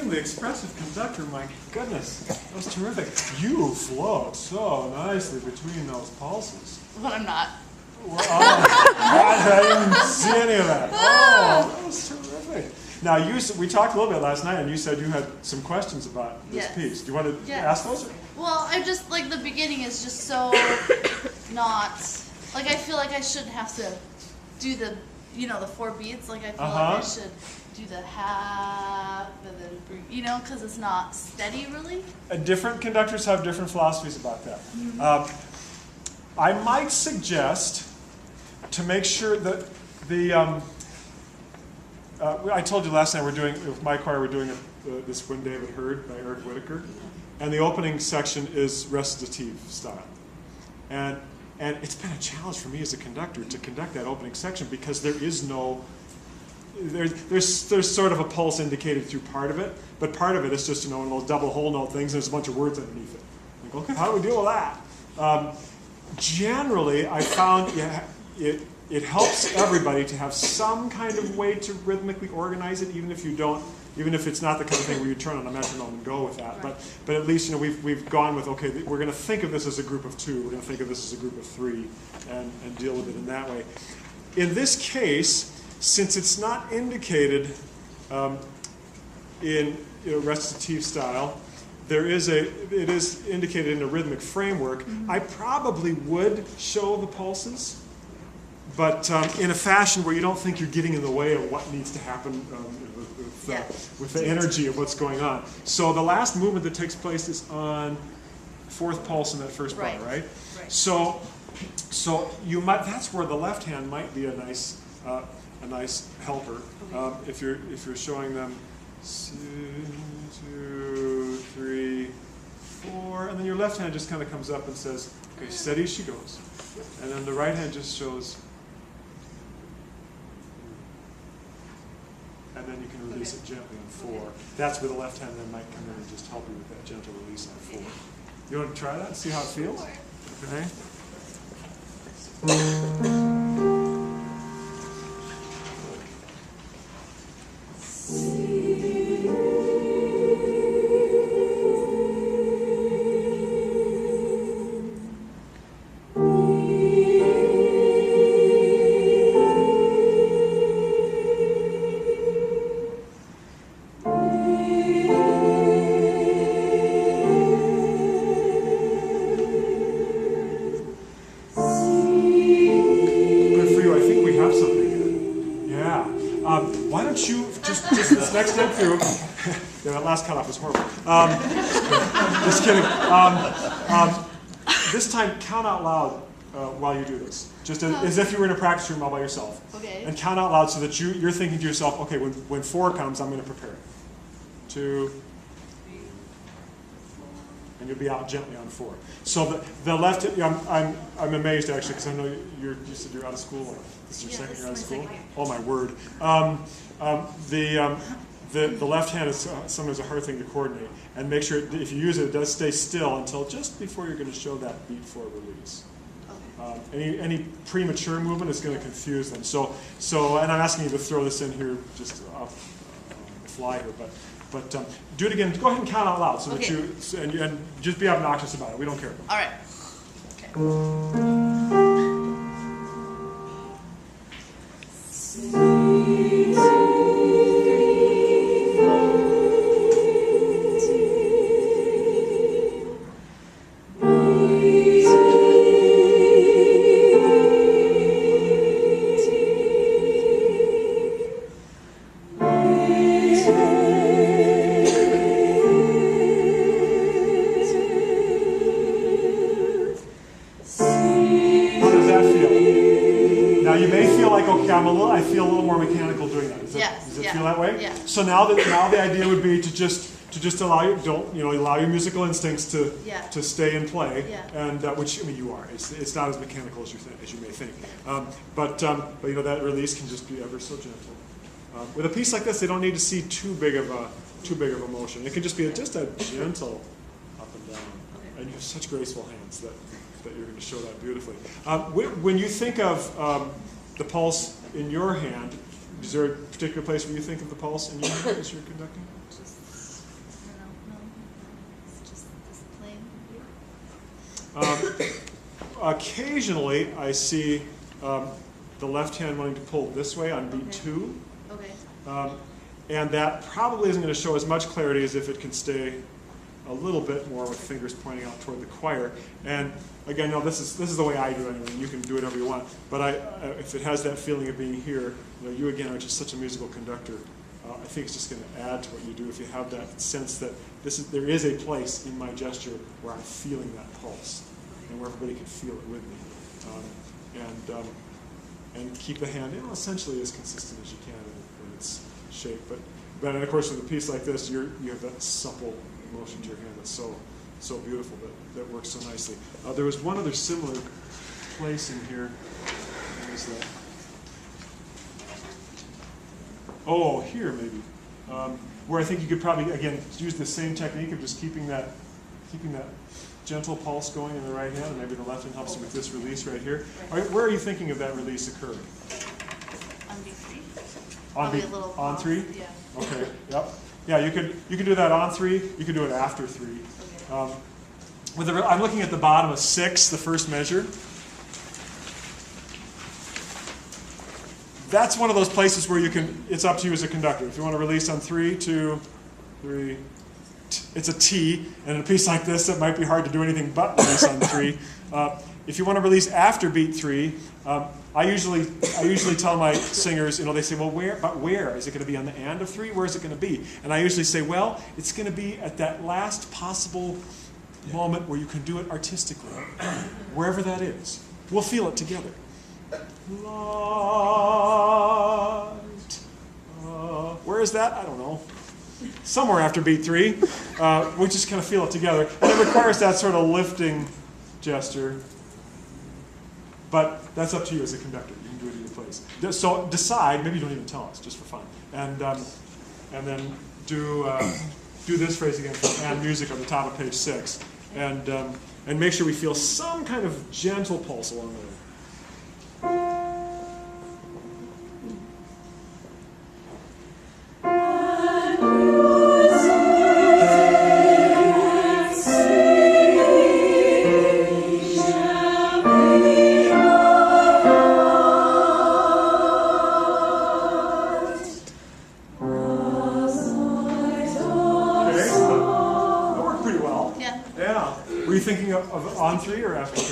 extremely expressive conductor. My goodness, that was terrific. You float so nicely between those pulses. But I'm not. Well, I didn't see any of that. Oh, that was terrific. Now, we talked a little bit last night, and you said you had some questions about this piece. Do you want to ask those? Well, I just, like, the beginning is just so not, like, I feel like I shouldn't have to do the, the 4 beats. Like, I feel like I should do the half and then breathe, because it's not steady, really. Different conductors have different philosophies about that. I might suggest to make sure that I told you last night with my choir, we're doing this When David Heard by Eric Whitaker. And the opening section is recitative style. And it's been a challenge for me as a conductor to conduct that opening section because there is no, there's sort of a pulse indicated through part of it, but part of it is just, one of those double whole note things, and there's a bunch of words underneath it. Like, okay, how do we deal with that? Generally, I found it helps everybody to have some kind of way to rhythmically organize it, even if it's not the kind of thing where you turn on a metronome and go with that. But at least we've gone with, okay, we're going to think of this as a group of 2, we're going to think of this as a group of 3, and deal with it in that way. In this case, since it's not indicated in recitative style, it is indicated in a rhythmic framework. I probably would show the pulses, but in a fashion where you don't think you're getting in the way of what needs to happen with the energy of what's going on. So the last movement that takes place is on 4th pulse in that first bar, right? So you might. That's where the left hand might be a nice helper. If you're showing them 2, 3, 4, and then your left hand just kind of comes up and says, okay, steady as she goes. And then the right hand just shows, and then you can release it gently on 4. That's where the left hand then might come in and just help you with that gentle release on 4. You want to try that and see how it feels? Okay. Last cutoff was horrible. Just kidding. This time, count out loud while you do this. Just as if you were in a practice room all by yourself. Okay. And count out loud so that you're thinking to yourself, okay, when 4 comes, I'm going to prepare. 2. And you'll be out gently on 4. So the left, I'm amazed actually, because I know you said you're out of school. This is your second year out of school? Oh my word. The left hand is sometimes a hard thing to coordinate, and make sure if you use it, it does stay still until just before you're going to show that beat for release. Okay. Any premature movement is going to confuse them. So, and I'm asking you to throw this in here just off the fly here, but do it again. Go ahead and count out loud so that you and just be obnoxious about it. We don't care. All right. Okay. I feel a little more mechanical doing that. Does it feel that way? Yeah. So now the idea would be to just allow allow your musical instincts to stay in play, and which you are. It's not as mechanical as you may think. But that release can just be ever so gentle. With a piece like this, they don't need to see too big of a motion. It can just be just a gentle up and down. And you have such graceful hands that you're going to show that beautifully. When you think of the pulse in your hand, is there a particular place where you think of the pulse in your hand as you're conducting? occasionally I see the left hand wanting to pull this way on beat 2. Okay. And that probably isn't going to show as much clarity as if it can stay a little bit more with fingers pointing out toward the choir. And again, no, this is the way I do it anyway. You can do whatever you want. But if it has that feeling of being here, you again are just such a musical conductor. I think it's just going to add to what you do if you have that sense that there is a place in my gesture where I'm feeling that pulse, and where everybody can feel it with me. And keep the hand, essentially as consistent as you can in its shape. But of course, with a piece like this, you have that supple motion to your hand that's so beautiful that works so nicely. There was one other similar place in here. What is that? Oh, here maybe, where I think you could probably again use the same technique of just keeping that gentle pulse going in the right hand, and maybe the left hand helps you with this release right here. All right, where are you thinking of that release occurring? On B3. On Probably a little on off. 3? Yeah. Okay. Yep. Yeah, you could do that on 3. You could do it after 3. Okay. I'm looking at the bottom of 6, the first measure. That's one of those places where it's up to you as a conductor. If you want to release on 3, 2, 3, it's a T, and in a piece like this, it might be hard to do anything but release on 3. If you want to release after beat 3, I usually tell my singers, they say, well, where? Is it going to be on the and of 3? Where is it going to be? And I usually say, well, it's going to be at that last possible moment where you can do it artistically, wherever that is. We'll feel it together. Light. Where is that? I don't know. Somewhere after beat 3. We just kind of feel it together. And it requires that sort of lifting gesture. But that's up to you as a conductor. You can do it either place. So decide, maybe you don't even tell us, just for fun. And then do this phrase again from and music on the top of page 6. And make sure we feel some kind of gentle pulse along the way. Thinking of on 3 or after?